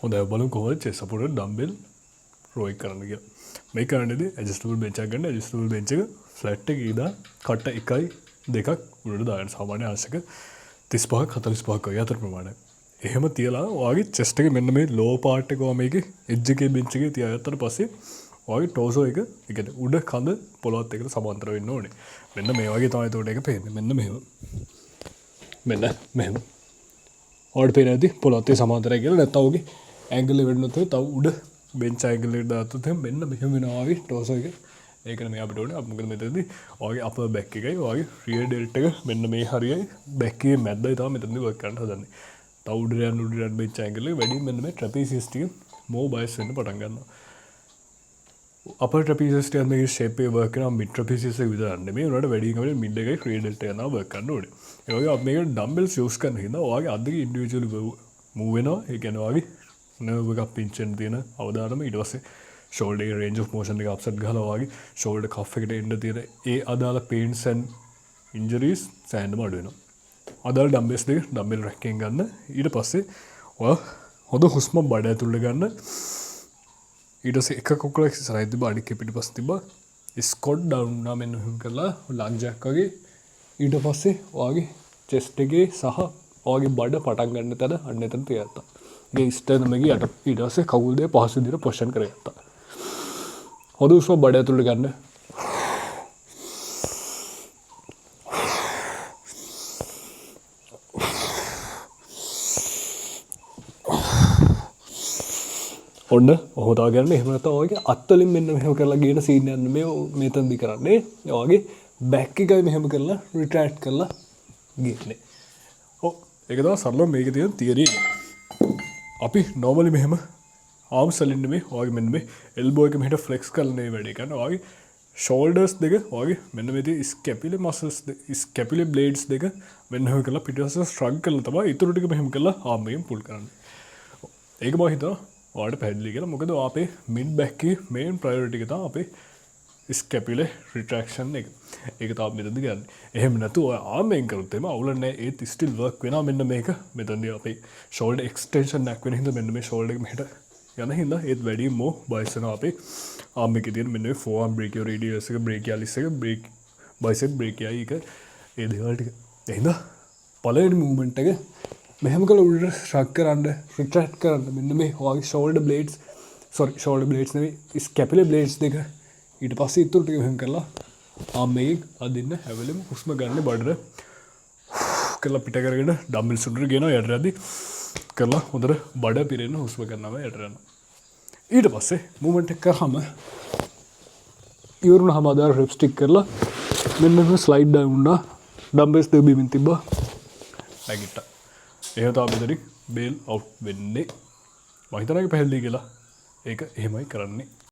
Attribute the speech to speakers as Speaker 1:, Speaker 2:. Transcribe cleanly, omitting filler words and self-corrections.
Speaker 1: හොඳයි බලමු කොහොමද chest supported dumbbell row එක කරන්න කියලා. මේක කරන්නේදී adjustable bench එකක් ගන්න. adjustable bench එක flat එකේ ඉඳලා කට 1යි 2ක් උඩට දාගන්න. සාමාන්‍ය ආංශක 35ක් 45ක් වගේ අතර ප්‍රමාණයක්. එහෙම තියලා ඔයාගේ chest එකේ මෙන්න මේ lower part එක මේකේ edge එකේ bench එකේ තියාගත්තට පස්සේ ඔයාගේ torso එක ඒ කියන්නේ උඩ කඳ පොළොවත් එක්ක සමාන්තර වෙන්න ඕනේ. මෙන්න මේ වගේ තමයි ඒකට එක පේන්නේ. මෙන්න මෙහෙම. මෙන්න මෙහෙම. ඔයාලට පේන්නේ නැති පොළොවත් එක්ක සමාන්තරයි කියලා නැත්නම් ඔගේ angle එක වෙන්නත් තව උඩ bench angle එකට දාත්තොත් මෙන්න මෙහෙම වෙනවා වගේ torso එක. ඒකනේ මේ අපිට ඕනේ. අපි මොකද මෙතනදී ඔයාගේ upper back එකයි ඔයාගේ rear delt එක මෙන්න මේ හරියයි back එකේ මැද්දයි තමයි මෙතනදී work කරන්න හදන්නේ. තව උඩට යන bench angle එක වැඩි මෙන්න මේ trapezius ටික more bias වෙන්න පටන් ගන්නවා. upper trapezius ටික මේකේ shape එක work කරනවා mid trapezius එක විතරක් නෙමෙයි. උනට වැඩි කමෙන් mid එකයි rear delt එක යනවා work කරන්න ඕනේ. ඒ වගේ අපි මේක dumbbells use කරන හින්දා ඔයාගේ අත් දෙක individually move වෙනවා. ඒ කියන්නේ ඔයාගේ nerve එකක් pinch වෙන තියෙන අවදානම ඊට පස්සේ shoulder එක range of motion එක upset ගහලා ඔයාගේ shoulder cuff එකට එන්න තියෙන ඒ අදාළ pains and injuries සෑහෙනම අඩු වෙනවා. අදාළ dumbbells දෙක dumbbell rack එකෙන් ගන්න. ඊට පස්සේ ඔයා හොඳ හුස්ම බඩ ඇතුළට ගන්න. ඊට පස්සේ එක කුකුලක් ඉස්සරහින් තිබ්බා අනික පිටිපස්ස තිබ්බා. squat down වුණා මෙන්න මෙහෙම කරලා lunge එකක් වගේ. ඊට පස්සේ ඔයාගේ chest එකේ සහ ඔයාගේ බඩ පටන් ගන්න තැන අන්න එතන තියත්තා. ඒ ස්ටර්නම් එකේ යට ඊට පස්සේ කකුල් දෙක පහසු විදිහට පොසිෂන් කරගත්තා. හොඳ හුස්ම බඩ ඇතුළට ගන්න. ඔන්න ඔහොම තව ගන්න. එහෙම නැත්නම් ඔයගේ අත්වලින් මෙන්න මෙහෙම කරලා ගේන සීන් යන මේ මෙතනදි කරන්නේ. ඔයගේ බෑක් එකයි මෙහෙම කරලා රිට්‍රැක්ට් කරලා ගේන්නේ. ඔව් ඒක තමයි සරලව මේකේ තියෙන තියරි. අපි normally මෙහෙම arms වලින් නෙමෙයි ඔයගේ මෙන්න මේ elbow එක මෙහෙට flex කරලා නෙවෙයි වැඩේ කරන්නේ. ඔයගේ shoulders දෙක ඔයගේ මෙන්න මේ තියෙන scapular muscles scapular blades දෙක මෙන්න මෙහෙම කරලා පිටුපස්ස shrug කරලා තමයි ඊටු ටික මෙහෙම කරලා arm එකෙන් pull කරන්නේ. ඒක මම හිතනවා ඔයාලට පැහැදිලි කියලා. මොකද අපේ mid back එකේ main priority එක තමයි අපේ scapular retraction එක. ඒක තමයි මෙතනදී ගන්න. එහෙම නැතු ඔය arm එකෙන් කරොත් එම අවුල නැහැ. ඒත් still work වෙනවා මෙන්න මේක. මෙතනදී අපේ shoulder extension නැක් වෙන හින්දා මෙන්න මේ shoulder එක මෙහෙට යන හින්දා ඒත් වැඩි more biceps වෙනවා අපේ arm එකේ තියෙන මෙන්න මේ forearm brachioradius එක brachialis එක bicep brachii එක ඒ දේවල් ටික. එහෙනම් පළවෙනි movement එක මෙහෙම කළ උඩට shrug කරන්න retract කරන්න මෙන්න මේ ඔයාගේ shoulder blades නෙවෙයි scapular blades දෙක ඊට පස්සේ ඊටු ටික මෙහෙම කරලා arm එකෙන් අදින්න හැවලෙම හුස්ම ගන්න බඩට කරලා පිට කරගෙන dumbbells උඩට ගෙනවා යට යද්දි කරලා හොඳට බඩ පිරෙන්න හුස්ම ගන්නවා යට යනවා. ඊට පස්සේ movement එක කරාම ඉවරුනහම අදාළ rep stick කරලා මෙන්න මෙහෙම slide down වුණා. dumbbells දෙක බිමින් තිබ්බා. නැගිට්ටා. එහෙම තමයි මෙතනින් bail out වෙන්නේ. මම හිතනවා ඒක පැහැදිලි කියලා. ඒක එහෙමයි කරන්නේ.